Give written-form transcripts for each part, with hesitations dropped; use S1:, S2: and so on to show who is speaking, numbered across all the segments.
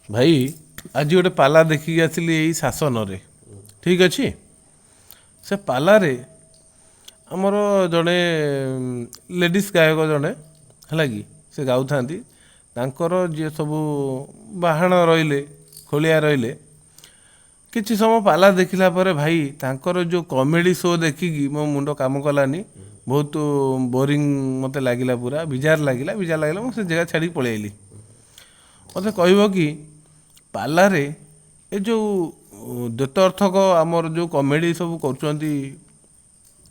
S1: ଭାଇ ଆଜି ଗୋଟେ ପାଲା ଦେଖିକି ଆସିଲି ଏଇ ଶାସନରେ। ଠିକ୍ ଅଛି। ସେ ପାଲାରେ ଆମର ଜଣେ ଲେଡ଼ିସ୍ ଗାୟକ ଜଣେ ହେଲା କି ସେ ଗାଉଥାନ୍ତି। ତାଙ୍କର ଯିଏ ସବୁ ବାହାଣ ରହିଲେ ଖୋଳିଆ ରହିଲେ କିଛି ସମୟ ପାଲା ଦେଖିଲା ପରେ ଭାଇ ତାଙ୍କର ଯେଉଁ କମେଡ଼ି ଶୋ ଦେଖିକି ମୋ ମୁଣ୍ଡ କାମ କଲାନି। ବହୁତ ବୋରିଂ ମୋତେ ଲାଗିଲା, ପୁରା ବିଜାର ଲାଗିଲା। ମୁଁ ସେ ଜାଗା ଛାଡ଼ିକି ପଳେଇ ଆଇଲି। ମୋତେ କହିବ କି ପାଲାରେ ଏ ଯେଉଁ ଦ୍ୱୈତଅର୍ଥକ ଆମର ଯେଉଁ କମେଡ଼ି ସବୁ କରୁଛନ୍ତି,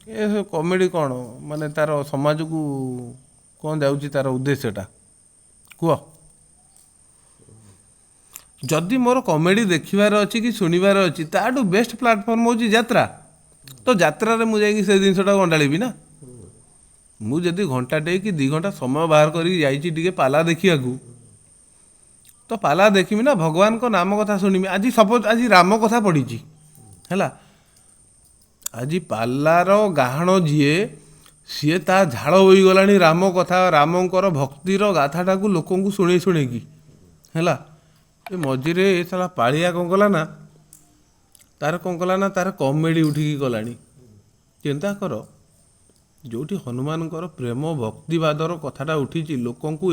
S1: ଏ ସବୁ କମେଡ଼ି କ'ଣ ମାନେ ତା'ର ସମାଜକୁ କ'ଣ ଯାଉଛି ତା'ର ଉଦ୍ଦେଶ୍ୟଟା କୁହ? ଯଦି ମୋର କମେଡ଼ି ଦେଖିବାର ଅଛି କି ଶୁଣିବାର ଅଛି, ତାଠୁ ବେଷ୍ଟ ପ୍ଲାଟଫର୍ମ ହେଉଛି ଯାତ୍ରା। ତ ଯାତ୍ରାରେ ମୁଁ ଯାଇକି ସେ ଜିନିଷଟାକୁ ଅଣ୍ଡାଳିବି ନା। ମୁଁ ଯଦି ଘଣ୍ଟାଟେ କି 2 ଘଣ୍ଟା ସମୟ ବାହାର କରିକି ଯାଇଛି ଟିକେ ପାଲା ଦେଖିବାକୁ, ତ ପାଲା ଦେଖିବି ନା, ଭଗବାନଙ୍କ ନାମ କଥା ଶୁଣିବି। ଆଜି ସପୋଜ ଆଜି ରାମ କଥା ପଢ଼ିଛି ହେଲା, ଆଜି ପାଲାର ଗାହାଣ ଯିଏ, ସିଏ ତା ଝାଳ ବୋହିଗଲାଣି ରାମ କଥା, ରାମଙ୍କର ଭକ୍ତିର ଗାଥାଟାକୁ ଲୋକଙ୍କୁ ଶୁଣେଇକି ହେଲା। ଏ ମଝିରେ ଏ ସାରା ପାଳିଆ କ'ଣ କଲା ନା, ତାର କମେଡ଼ି ଉଠିକି ଗଲାଣି। ଚିନ୍ତା କର, ଯେଉଁଠି ହନୁମାନଙ୍କର ପ୍ରେମ ଭକ୍ତିବାଦର କଥାଟା ଉଠିଛି, ଲୋକଙ୍କୁ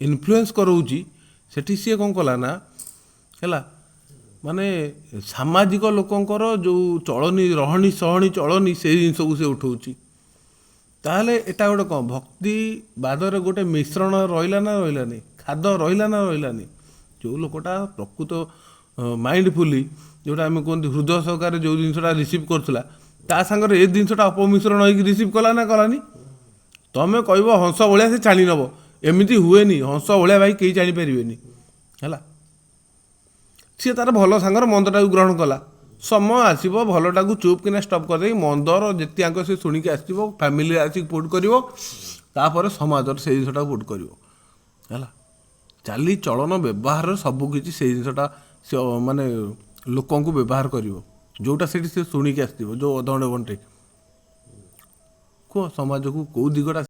S1: ଇନଫ୍ଲୁଏନ୍ସ କରଉଛି, ସେଠି ସିଏ କ'ଣ କଲା ନା ହେଲା, ମାନେ ସାମାଜିକ ଲୋକଙ୍କର ଯେଉଁ ଚଳନି ରହଣି ସହଣି ଚଳନି ସେଇ ଜିନିଷକୁ ସେ ଉଠଉଛି। ତାହେଲେ ଏଟା ଗୋଟେ କ'ଣ ଭକ୍ତିବାଦରେ ଗୋଟେ ମିଶ୍ରଣ ରହିଲା ନା ରହିଲାନି, ଖାଦ ରହିଲା ନା ରହିଲାନି। ଯେଉଁ ଲୋକଟା ପ୍ରକୃତ ମାଇଣ୍ଡଫୁଲି, ଯେଉଁଟା ଆମେ କୁହନ୍ତି ହୃଦୟ ସହକାରେ ଯେଉଁ ଜିନିଷଟା ରିସିଭ୍ କରୁଥିଲା, ତା ସାଙ୍ଗରେ ଏ ଜିନିଷଟା ଅପମିଶ୍ରଣ ହେଇକି ରିସିଭ୍ କଲା ନା କଲାନି? ତମେ କହିବ ହଂସ ଭଳିଆ ସେ ଚାଣି ନେବ, ଏମିତି ହୁଏନି। ହଂସ ଭଳିଆ ଭାଇ କେହି ଜାଣିପାରିବେନି ହେଲା। ସିଏ ତାର ଭଲ ସାଙ୍ଗର ମନ୍ଦଟାକୁ ଗ୍ରହଣ କଲା। ସମୟ ଆସିବ ଭଲଟାକୁ ଚୁପ୍ କିନା ଷ୍ଟପ୍ କରିଦେଇ ମନ୍ଦର ଯେତିଆଙ୍କ ସେ ଶୁଣିକି ଆସିବ, ଫ୍ୟାମିଲି ଆସିକି ପୁଟ୍ କରିବ, ତାପରେ ସମାଜର ସେଇ ଜିନିଷଟାକୁ ପୁଟ୍ କରିବ ହେଲା। ଚାଲିଚଳନ ବ୍ୟବହାରରେ ସବୁକିଛି ସେଇ ଜିନିଷଟା ସେ ମାନେ ଲୋକଙ୍କୁ ବ୍ୟବହାର କରିବ, ଯେଉଁଟା ସେଠି ସେ ଶୁଣିକି ଆସିଥିବ, ଯେଉଁ ଅଧଘଣ୍ଟେ ଘଣ୍ଟେ। କୁହ ସମାଜକୁ କେଉଁ ଦିଗଟା